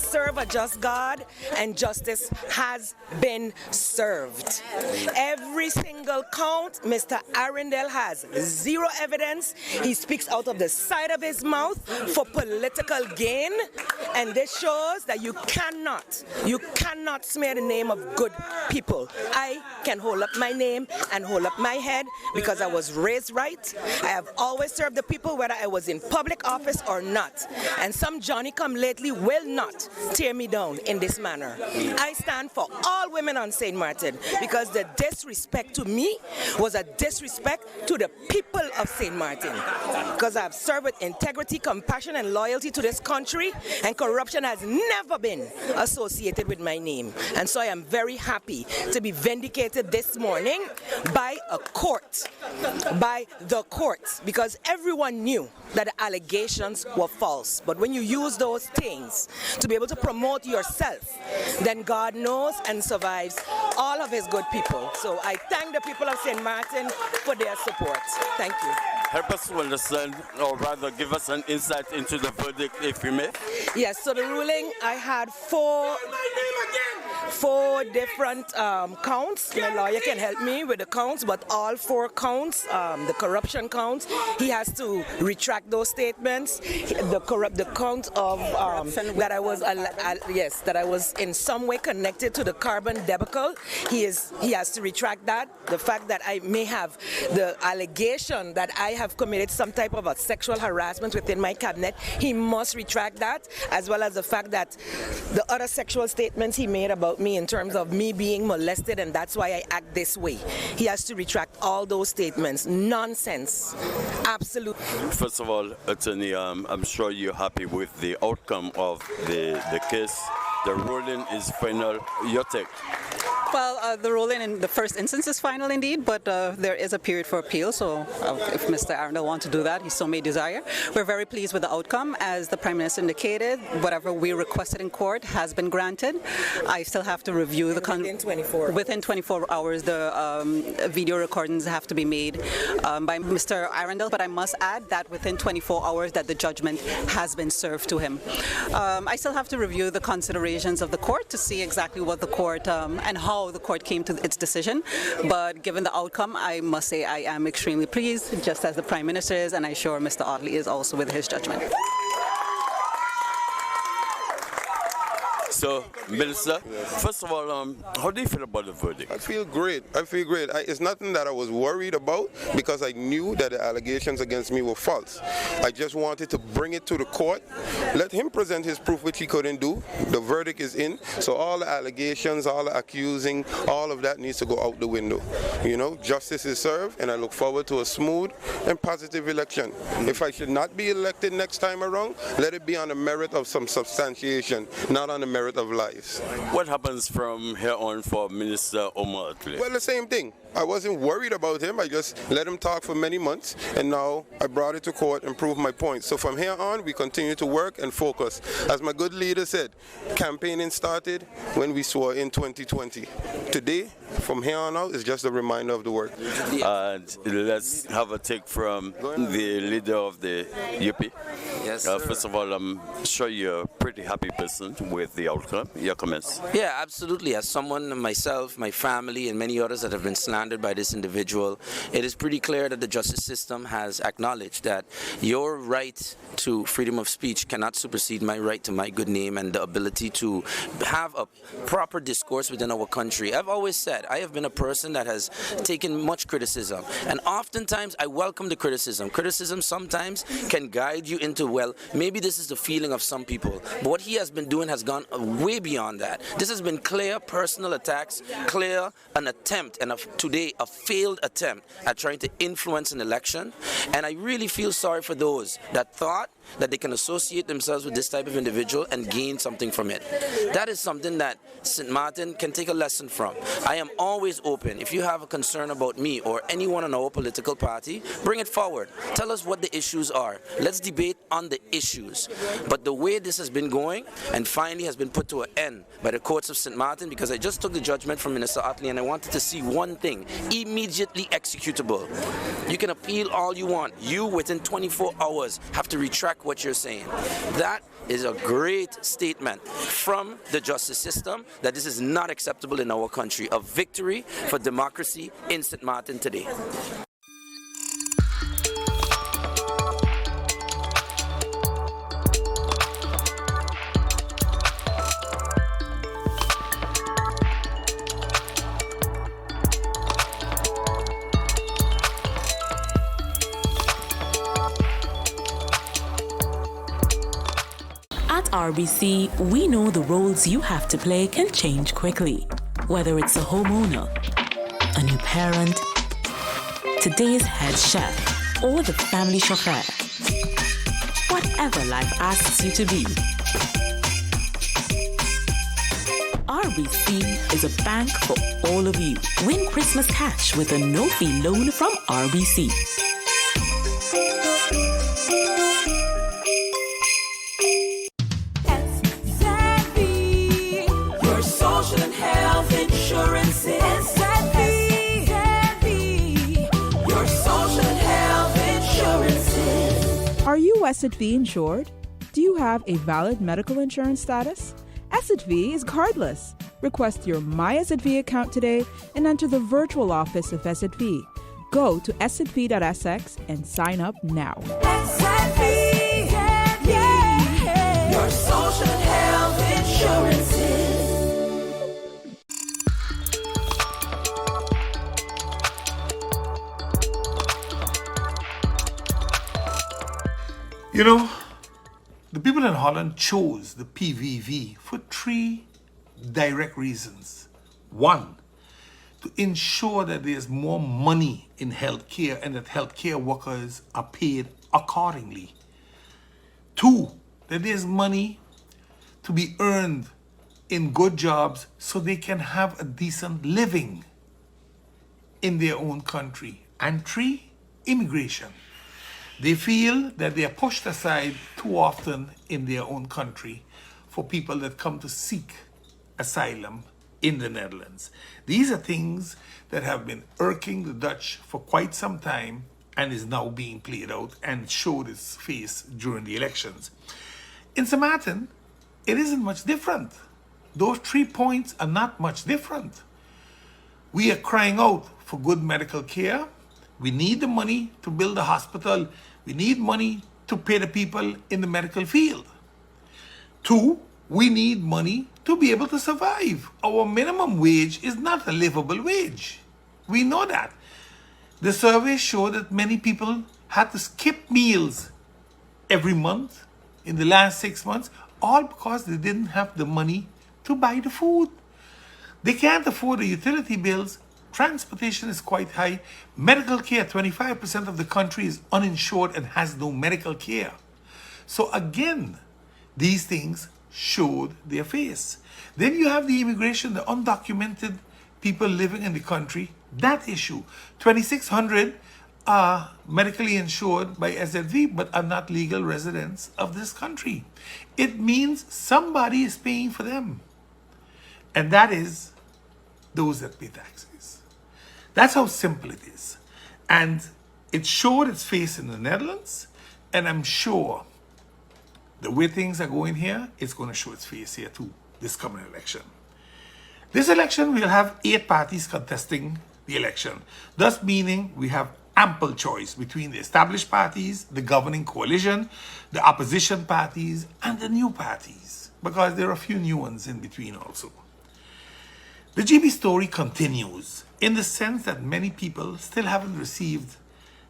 serve a just God, and justice has been served. Every single count, Mr. Arundel has zero evidence. He speaks out of the side of his mouth for political gain, and this shows that you cannot smear the name of good people. I can hold up my name and hold up my head because I was raised right. I have always served the people whether I was in public office or not. And some Johnny-come-lately will not tear me down in this manner. I stand for all women on St. Martin because the disrespect to me was a disrespect to the people of St. Martin. Because I have served with integrity, compassion, and loyalty to this country, and corruption has never been associated with my name. And so I am very happy to be vindicated this morning by a court, by the courts, because everyone knew that the allegations were false. But when you use those things to be able to promote yourself, then God knows and survives all of his good people. So I thank the people of St. Martin for their support. Thank you. Help us to understand, or rather give us an insight into the verdict, if you may. Yes, so the ruling, I had four different counts. My lawyer can help me with the counts, but all four counts, the corruption counts, he has to retract those statements. The count of that I was in some way connected to the carbon debacle, he has to retract that. The fact that I may have the allegation that I have committed some type of a sexual harassment within my cabinet, he must retract that, as well as the fact that the other sexual statements he made about me in terms of me being molested and that's why I act this way. He has to retract all those statements. Nonsense. Absolutely. First of all, Attorney, I'm sure you're happy with the outcome of the case. The ruling is final. Your take? Well, the ruling in the first instance is final indeed, but there is a period for appeal, so if Mr. Arundel wants to do that, he so may desire. We're very pleased with the outcome. As the Prime Minister indicated, whatever we requested in court has been granted. I still have to review the... Within 24 hours, the video recordings have to be made by Mr. Arundel, but I must add that within 24 hours that the judgment has been served to him. I still have to review the considerations of the court to see exactly what the court and how the court came to its decision, but given the outcome, I must say I am extremely pleased, just as the Prime Minister is, and I'm sure Mr. Audley is also with his judgment. So, Minister, first of all, how do you feel about the verdict? I feel great. It's nothing that I was worried about because I knew that the allegations against me were false. I just wanted to bring it to the court, let him present his proof, which he couldn't do. The verdict is in, so all the allegations, all the accusing, all of that needs to go out the window. You know, justice is served, and I look forward to a smooth and positive election. If I should not be elected next time around, let it be on the merit of some substantiation, not on the merit of lies. What happens from here on for Minister Omar Atley? Well, the same thing. I wasn't worried about him. I just let him talk for many months, and now I brought it to court and proved my point. So from here on, we continue to work and focus. As my good leader said, campaigning started when we swore in 2020. Today, from here on out, is just a reminder of the work. And let's have a take from the leader of the UP. Yes, first of all, I'm sure you're a pretty happy person with the outcome. Your comments? Yeah, absolutely. As someone, myself, my family, and many others that have been slandered by this individual, it is pretty clear that the justice system has acknowledged that your right to freedom of speech cannot supersede my right to my good name and the ability to have a proper discourse within our country. I've always said I have been a person that has taken much criticism, and oftentimes I welcome the criticism. Criticism sometimes can guide you into, well, maybe this is the feeling of some people, but what he has been doing has gone way beyond that. This has been clear personal attacks, clear an attempt, and today a failed attempt at trying to influence an election, and I really feel sorry for those that thought that they can associate themselves with this type of individual and gain something from it. That is something that St. Martin can take a lesson from. I am always open. If you have a concern about me or anyone in our political party, bring it forward. Tell us what the issues are. Let's debate on the issues. But the way this has been going and finally has been put to an end by the courts of St. Martin, because I just took the judgment from Minister Atley and I wanted to see one thing, immediately executable. You can appeal all you want. You, within 24 hours, have to retract what you're saying. That is a great statement from the justice system that this is not acceptable in our country. A victory for democracy in St. Martin today. At RBC, we know the roles you have to play can change quickly. Whether it's a homeowner, a new parent, today's head chef, or the family chauffeur. Whatever life asks you to be. RBC is a bank for all of you. Win Christmas cash with a no-fee loan from RBC. Are you SXM insured? Do you have a valid medical insurance status? SXM is cardless. Request your My SXM account today and enter the virtual office of SXM. Go to sxv.sx and sign up now. SXM, yeah. Your social health insurances. You know, the people in Holland chose the PVV for 3 direct reasons. 1, to ensure that there's more money in healthcare and that healthcare workers are paid accordingly. 2, that there's money to be earned in good jobs so they can have a decent living in their own country. And 3, immigration. They feel that they are pushed aside too often in their own country for people that come to seek asylum in the Netherlands. These are things that have been irking the Dutch for quite some time and is now being played out and showed its face during the elections. In St. Martin, it isn't much different. Those 3 points are not much different. We are crying out for good medical care. We need the money to build a hospital. We need money to pay the people in the medical field. 2, we need money to be able to survive. Our minimum wage is not a livable wage. We know that. The surveys show that many people had to skip meals every month in the last 6 months, all because they didn't have the money to buy the food. They can't afford the utility bills. Transportation is quite high. Medical care, 25% of the country is uninsured and has no medical care. So again, these things showed their face. Then you have the immigration, the undocumented people living in the country. That issue. 2,600 are medically insured by SZV but are not legal residents of this country. It means somebody is paying for them. And that is those that pay taxes. That's how simple it is. And it showed its face in the Netherlands, and I'm sure the way things are going here, it's going to show its face here too, this coming election. This election, we'll have 8 parties contesting the election, thus meaning we have ample choice between the established parties, the governing coalition, the opposition parties, and the new parties, because there are a few new ones in between also. The GB story continues in the sense that many people still haven't received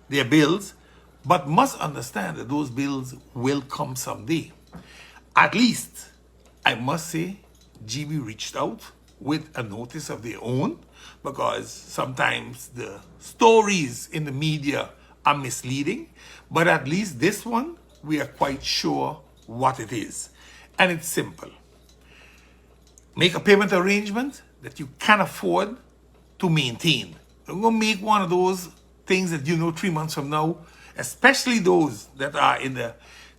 their bills, but must understand that those bills will come someday. At least, I must say, GB reached out with a notice of their own, because sometimes the stories in the media are misleading, but at least this one, we are quite sure what it is. And it's simple. Make a payment arrangement that you can afford to maintain. Don't go make one of those things that 3 months from now, especially those that are in the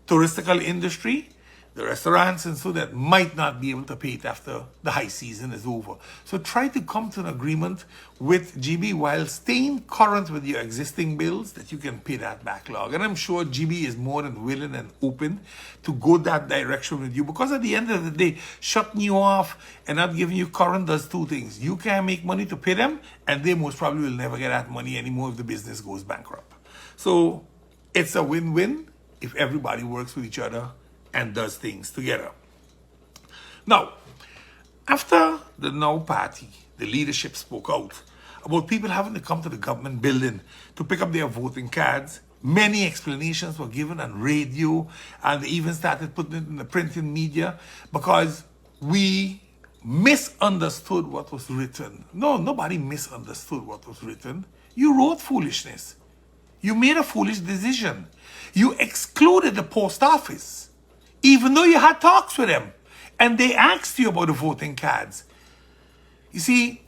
touristical industry, the restaurants and so that might not be able to pay it after the high season is over. So try to come to an agreement with GB while staying current with your existing bills that you can pay that backlog. And I'm sure GB is more than willing and open to go that direction with you, because at the end of the day, shutting you off and not giving you current does two things. You can't make money to pay them, and they most probably will never get that money anymore if the business goes bankrupt. So it's a win-win if everybody works with each other and does things together. Now, after the Now Party, the leadership spoke out about people having to come to the government building to pick up their voting cards. Many explanations were given on radio, and they even started putting it in the printing media because we misunderstood what was written. No, nobody misunderstood what was written. You wrote foolishness. You made a foolish decision. You excluded the post office, even though you had talks with them, and they asked you about the voting cards. You see,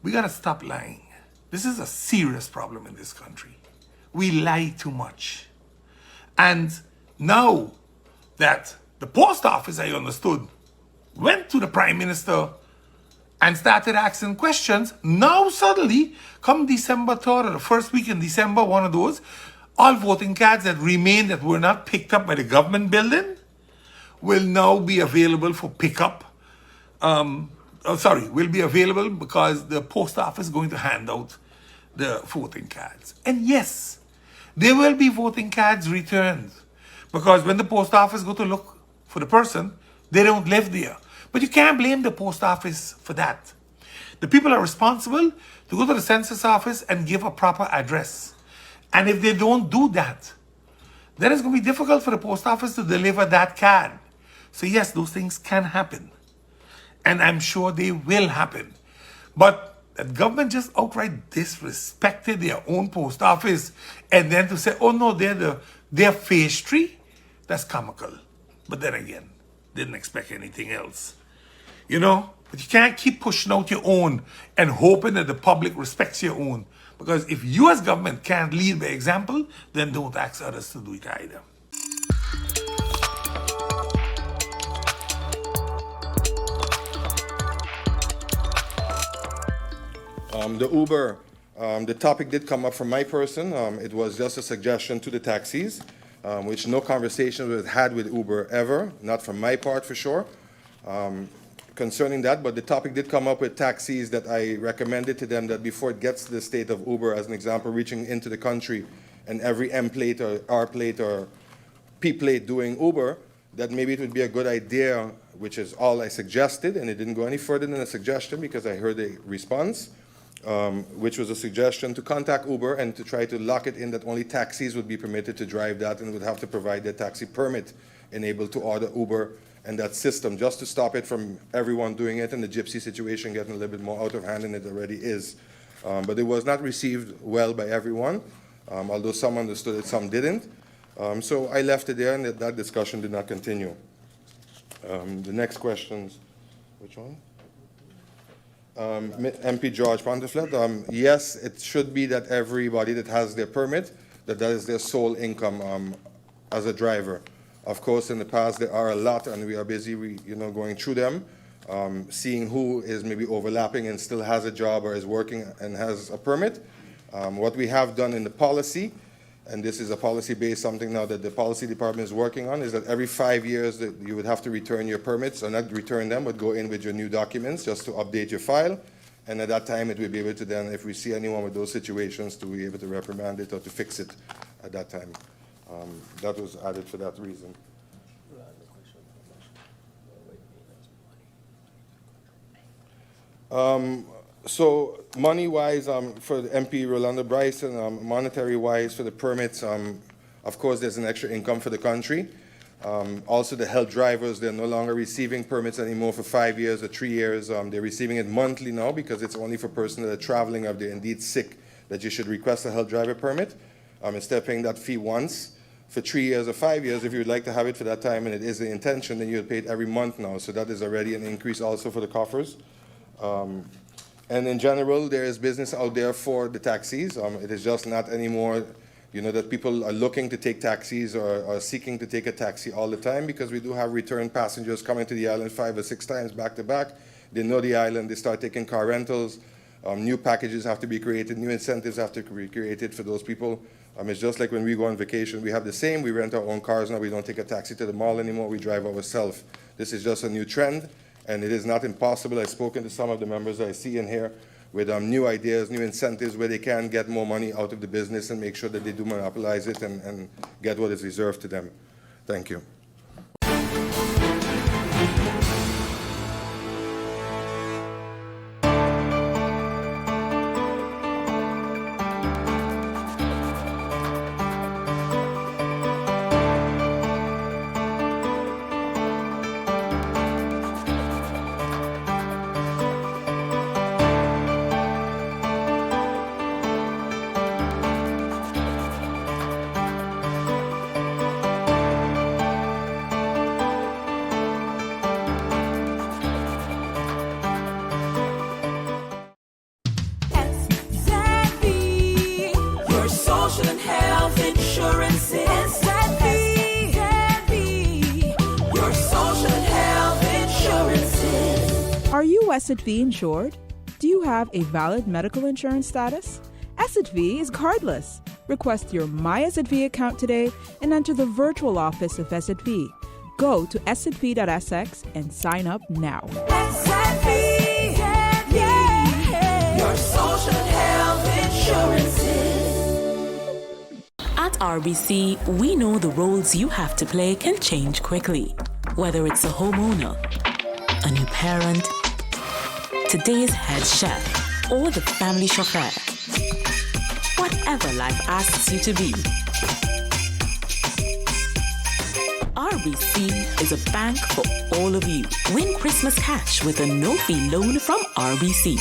we gotta stop lying. This is a serious problem in this country. We lie too much. And now that the post office, I understood, went to the Prime Minister and started asking questions, now suddenly, come December 3rd or the first week in December, one of those, all voting cards that remained that were not picked up by the government building will now be available for pickup. Will be available because the post office is going to hand out the voting cards. And yes, there will be voting cards returned, because when the post office go to look for the person, they don't live there. But you can't blame the post office for that. The people are responsible to go to the census office and give a proper address. And if they don't do that, then it's going to be difficult for the post office to deliver that card. So yes, those things can happen. And I'm sure they will happen. But the government just outright disrespected their own post office, and then to say, oh no, they're phase 3, that's comical. But then again, didn't expect anything else. You know, but you can't keep pushing out your own and hoping that the public respects your own. Because if you as government can't lead by example, then don't ask others to do it either. The Uber, the topic did come up from my person. It was just a suggestion to the taxis, which no conversation was had with Uber ever, not from my part for sure, concerning that. But the topic did come up with taxis that I recommended to them that before it gets to the state of Uber, as an example, reaching into the country and every M plate or R plate or P plate doing Uber, that maybe it would be a good idea, which is all I suggested, and it didn't go any further than a suggestion because I heard a response. Which was a suggestion to contact Uber and to try to lock it in that only taxis would be permitted to drive that and would have to provide their taxi permit and able to order Uber and that system, just to stop it from everyone doing it and the gypsy situation getting a little bit more out of hand than it already is. But it was not received well by everyone, although some understood it, some didn't. So I left it there, and that discussion did not continue. The next questions, which one? MP George Pontiflet, yes, it should be that everybody that has their permit, that is their sole income as a driver. Of course, in the past there are a lot, and we are busy, going through them, seeing who is maybe overlapping and still has a job or is working and has a permit. What we have done in the policy, and this is a policy-based something now that the policy department is working on, is that every 5 years that you would have to return your permits, or not return them, but go in with your new documents just to update your file. And at that time, it will be able to then, if we see anyone with those situations, to be able to reprimand it or to fix it at that time. That was added for that reason. So money-wise, for the MP Rolando Bryson, monetary-wise for the permits, of course, there's an extra income for the country. Also, the health drivers, they're no longer receiving permits anymore for 5 years or 3 years. They're receiving it monthly now because it's only for persons that are traveling or if they're indeed sick that you should request a health driver permit. Instead of paying that fee once for 3 years or 5 years, if you would like to have it for that time and it is the intention, then you would pay it every month now. So that is already an increase also for the coffers. And in general, there is business out there for the taxis. It is just not anymore You know that people are looking to take taxis or are seeking to take a taxi all the time, because we do have return passengers coming to the island 5 or 6 times back to back. They know the island, they start taking car rentals. New packages have to be created, new incentives have to be created for those people. It's just like when we go on vacation, we have the same, we rent our own cars now, we don't take a taxi to the mall anymore, we drive ourselves. This is just a new trend, and it is not impossible. I've spoken to some of the members I see in here with new ideas, new incentives where they can get more money out of the business and make sure that they do monopolize it and get what is reserved to them. Thank you. Are you SXM insured? Do you have a valid medical insurance status? SXM is cardless. Request your My SXM account today and enter the virtual office of SXM. Go to sxv.sx and sign up now. SXM, yeah, your social health insurances. At RBC, we know the roles you have to play can change quickly. Whether it's a homeowner, a new parent, today's head chef, or the family chauffeur. Whatever life asks you to be. RBC is a bank for all of you. Win Christmas cash with a no-fee loan from RBC.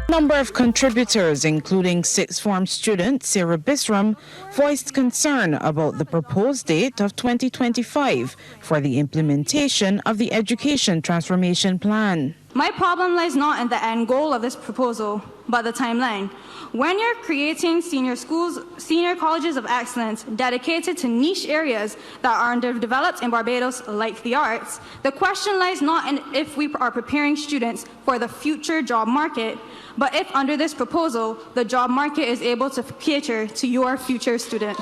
Number of contributors, including sixth form student Sarah Bisram, voiced concern about the proposed date of 2025 for the implementation of the Education Transformation Plan. My problem lies not in the end goal of this proposal, but the timeline. When you're creating senior schools, senior colleges of excellence dedicated to niche areas that are underdeveloped in Barbados, like the arts, the question lies not in if we are preparing students for the future job market, but if under this proposal, the job market is able to cater to your future student.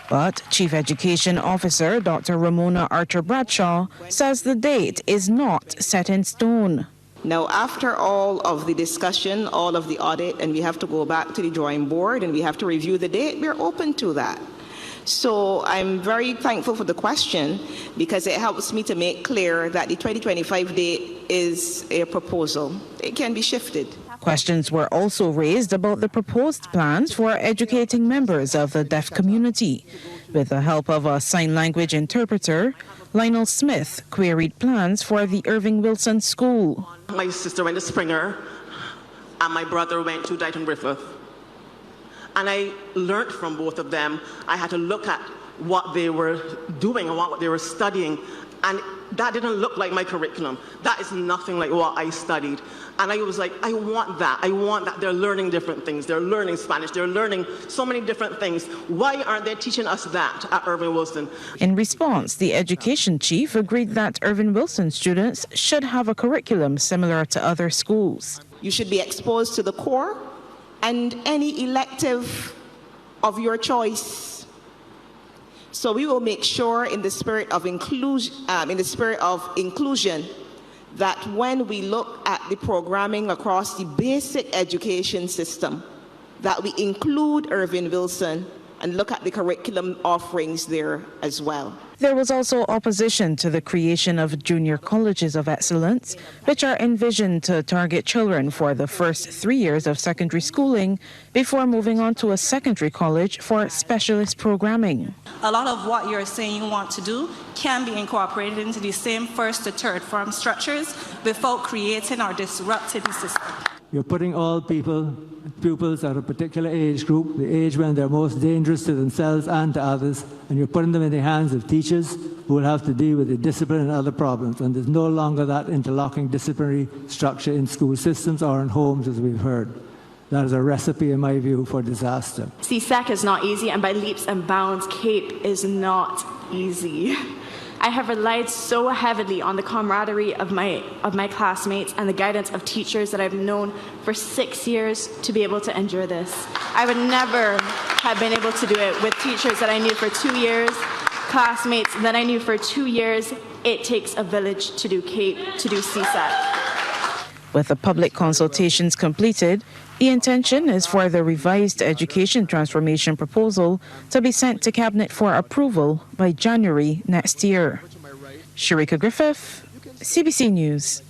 But Chief Education Officer Dr. Ramona Archer-Bradshaw says the date is not set in stone. Now, after all of the discussion, all of the audit, and we have to go back to the drawing board and we have to review the date, we're open to that. So I'm very thankful for the question because it helps me to make clear that the 2025 date is a proposal. It can be shifted. Questions were also raised about the proposed plans for educating members of the deaf community. With the help of a sign language interpreter, Lionel Smith queried plans for the Irving Wilson School. My sister went to Springer, and my brother went to Dighton Griffith. And I learned from both of them. I had to look at what they were doing and what they were studying, and that didn't look like my curriculum. That is nothing like what I studied. And I was like, I want that. I want that. They're learning different things. They're learning Spanish. They're learning so many different things. Why aren't they teaching us that at Irving Wilson? In response, the education chief agreed that Irving Wilson students should have a curriculum similar to other schools. You should be exposed to the core and any elective of your choice. So we will make sure in the spirit of inclusion, that when we look at the programming across the basic education system, that we include Irving Wilson and look at the curriculum offerings there as well. There was also opposition to the creation of junior colleges of excellence, which are envisioned to target children for the first 3 years of secondary schooling before moving on to a secondary college for specialist programming. A lot of what you're saying you want to do can be incorporated into the same first to third form structures without creating or disrupting the system. You're putting all pupils at a particular age group, the age when they're most dangerous to themselves and to others, and you're putting them in the hands of teachers who will have to deal with the discipline and other problems. And there's no longer that interlocking disciplinary structure in school systems or in homes, as we've heard. That is a recipe, in my view, for disaster. CSEC is not easy, and by leaps and bounds, CAPE is not easy. I have relied so heavily on the camaraderie of my classmates and the guidance of teachers that I've known for 6 years to be able to endure this. I would never have been able to do it with teachers that I knew for 2 years, classmates that I knew for 2 years. It takes a village to do CAPE, to do CSEC. With the public consultations completed, the intention is for the revised education transformation proposal to be sent to Cabinet for approval by January next year. Sharika Griffith, CBC News.